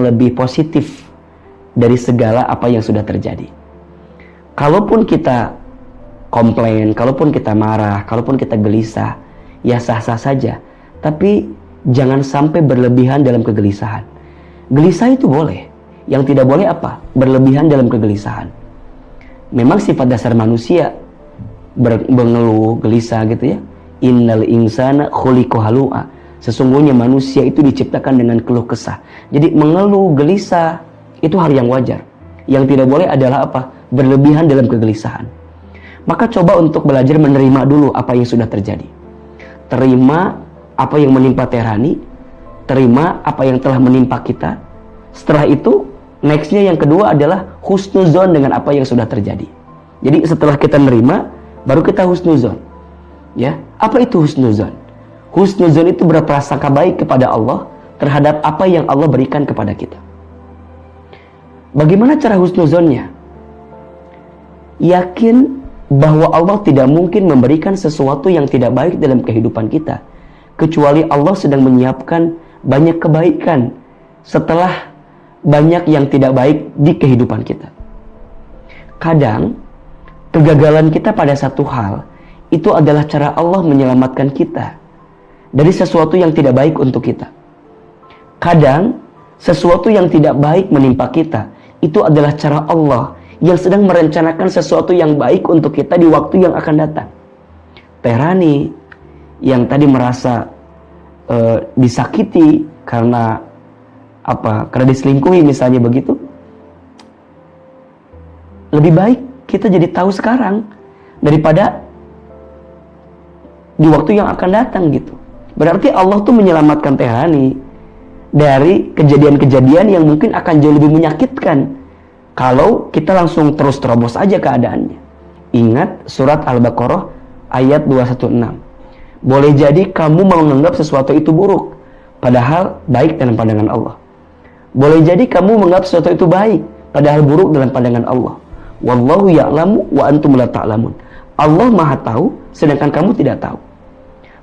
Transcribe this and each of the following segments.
lebih positif dari segala apa yang sudah terjadi. Kalaupun kita komplain, kalaupun kita marah, kalaupun kita gelisah, ya sah-sah saja. Tapi jangan sampai berlebihan dalam kegelisahan. Gelisah itu boleh. Yang tidak boleh apa? Berlebihan dalam kegelisahan. Memang sifat dasar manusia mengeluh, gelisah gitu ya. Innal insana khuliqa halu'a. Sesungguhnya manusia itu diciptakan dengan keluh kesah. Jadi mengeluh, gelisah itu hal yang wajar. Yang tidak boleh adalah apa? Berlebihan dalam kegelisahan. Maka coba untuk belajar menerima dulu apa yang sudah terjadi. Terima apa yang menimpa Tehrani, terima apa yang telah menimpa kita. Setelah itu, nextnya yang kedua adalah husnuzon dengan apa yang sudah terjadi. Jadi setelah kita nerima, baru kita husnuzon. Ya, apa itu husnuzon? Husnuzon itu berprasangka baik kepada Allah terhadap apa yang Allah berikan kepada kita. Bagaimana cara husnuzonnya? Yakin bahwa Allah tidak mungkin memberikan sesuatu yang tidak baik dalam kehidupan kita, kecuali Allah sedang menyiapkan banyak kebaikan setelah banyak yang tidak baik di kehidupan kita. Kadang kegagalan kita pada satu hal itu adalah cara Allah menyelamatkan kita dari sesuatu yang tidak baik untuk kita. Kadang sesuatu yang tidak baik menimpa kita itu adalah cara Allah yang sedang merencanakan sesuatu yang baik untuk kita di waktu yang akan datang. Tehrani yang tadi merasa disakiti karena apa? Karena diselingkuhi misalnya begitu. Lebih baik kita jadi tahu sekarang daripada di waktu yang akan datang gitu. Berarti Allah tuh menyelamatkan Tehrani dari kejadian-kejadian yang mungkin akan jauh lebih menyakitkan kalau kita langsung terus terobos aja keadaannya. Ingat surat Al-Baqarah ayat 216. Boleh jadi kamu menganggap sesuatu itu buruk, padahal baik dalam pandangan Allah. Boleh jadi kamu menganggap sesuatu itu baik, padahal buruk dalam pandangan Allah. Wallahu ya'lamu wa antum la ta'lamun. Allah Maha tahu, sedangkan kamu tidak tahu.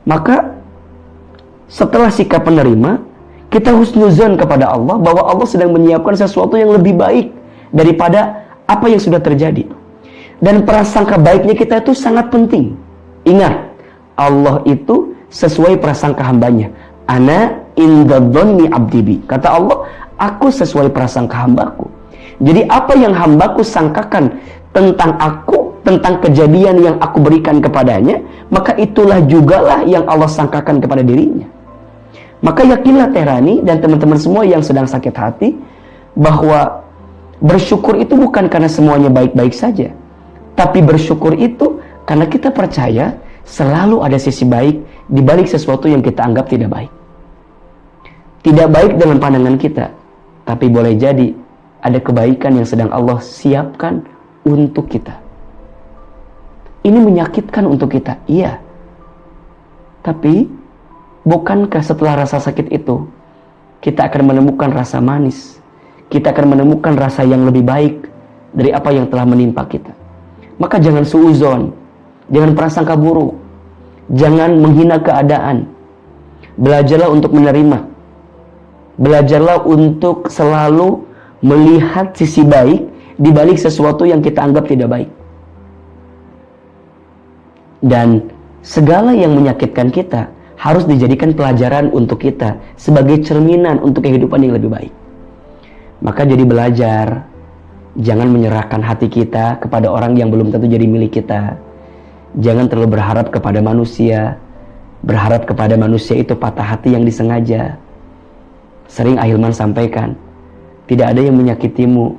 Maka setelah sikap penerima, kita husnuzon kepada Allah bahwa Allah sedang menyiapkan sesuatu yang lebih baik daripada apa yang sudah terjadi. Dan prasangka baiknya kita itu sangat penting. Ingat, Allah itu sesuai prasangka hambanya. Ana inda dhanni abdi bi. Kata Allah, aku sesuai prasangka hambaku. Jadi apa yang hambaku sangkakan tentang aku, tentang kejadian yang aku berikan kepadanya, maka itulah jugalah yang Allah sangkakan kepada dirinya. Maka yakinlah Tehrani dan teman-teman semua yang sedang sakit hati bahwa bersyukur itu bukan karena semuanya baik-baik saja, tapi bersyukur itu karena kita percaya selalu ada sisi baik di balik sesuatu yang kita anggap tidak baik. Tidak baik dalam pandangan kita, tapi boleh jadi ada kebaikan yang sedang Allah siapkan untuk kita. Ini menyakitkan untuk kita, iya. Tapi bukankah setelah rasa sakit itu kita akan menemukan rasa manis? Kita akan menemukan rasa yang lebih baik dari apa yang telah menimpa kita. Maka jangan suuzon, jangan prasangka buruk, jangan menghina keadaan. Belajarlah untuk menerima. Belajarlah untuk selalu melihat sisi baik di balik sesuatu yang kita anggap tidak baik. Dan segala yang menyakitkan kita harus dijadikan pelajaran untuk kita sebagai cerminan untuk kehidupan yang lebih baik. Maka jadi belajar, jangan menyerahkan hati kita kepada orang yang belum tentu jadi milik kita. Jangan terlalu berharap kepada manusia. Berharap kepada manusia itu patah hati yang disengaja. Sering Ahilman sampaikan, tidak ada yang menyakitimu,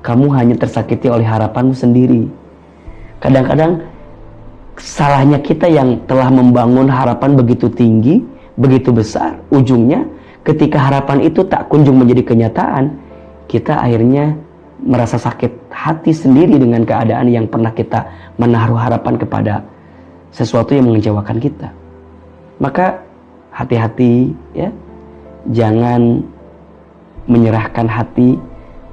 kamu hanya tersakiti oleh harapanmu sendiri. Kadang-kadang salahnya kita yang telah membangun harapan begitu tinggi, begitu besar, ujungnya ketika harapan itu tak kunjung menjadi kenyataan, kita akhirnya merasa sakit hati sendiri dengan keadaan yang pernah kita menaruh harapan kepada sesuatu yang mengecewakan kita. Maka hati-hati ya, jangan menyerahkan hati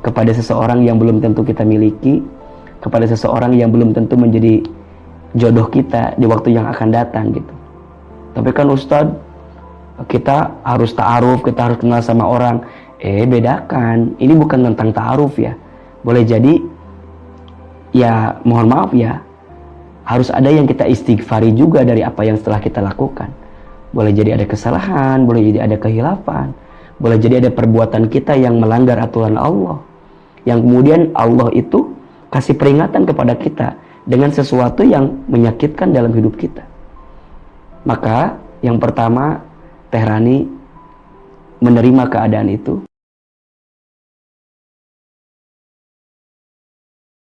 kepada seseorang yang belum tentu kita miliki, kepada seseorang yang belum tentu menjadi jodoh kita di waktu yang akan datang gitu. Tapi kan Ustadz, kita harus ta'aruf, kita harus kenal sama orang. Bedakan, ini bukan tentang ta'aruf ya. Boleh jadi, ya mohon maaf ya, harus ada yang kita istighfari juga dari apa yang setelah kita lakukan. Boleh jadi ada kesalahan, boleh jadi ada kehilafan, boleh jadi ada perbuatan kita yang melanggar aturan Allah, yang kemudian Allah itu kasih peringatan kepada kita dengan sesuatu yang menyakitkan dalam hidup kita. Maka yang pertama, Teh Rani menerima keadaan itu.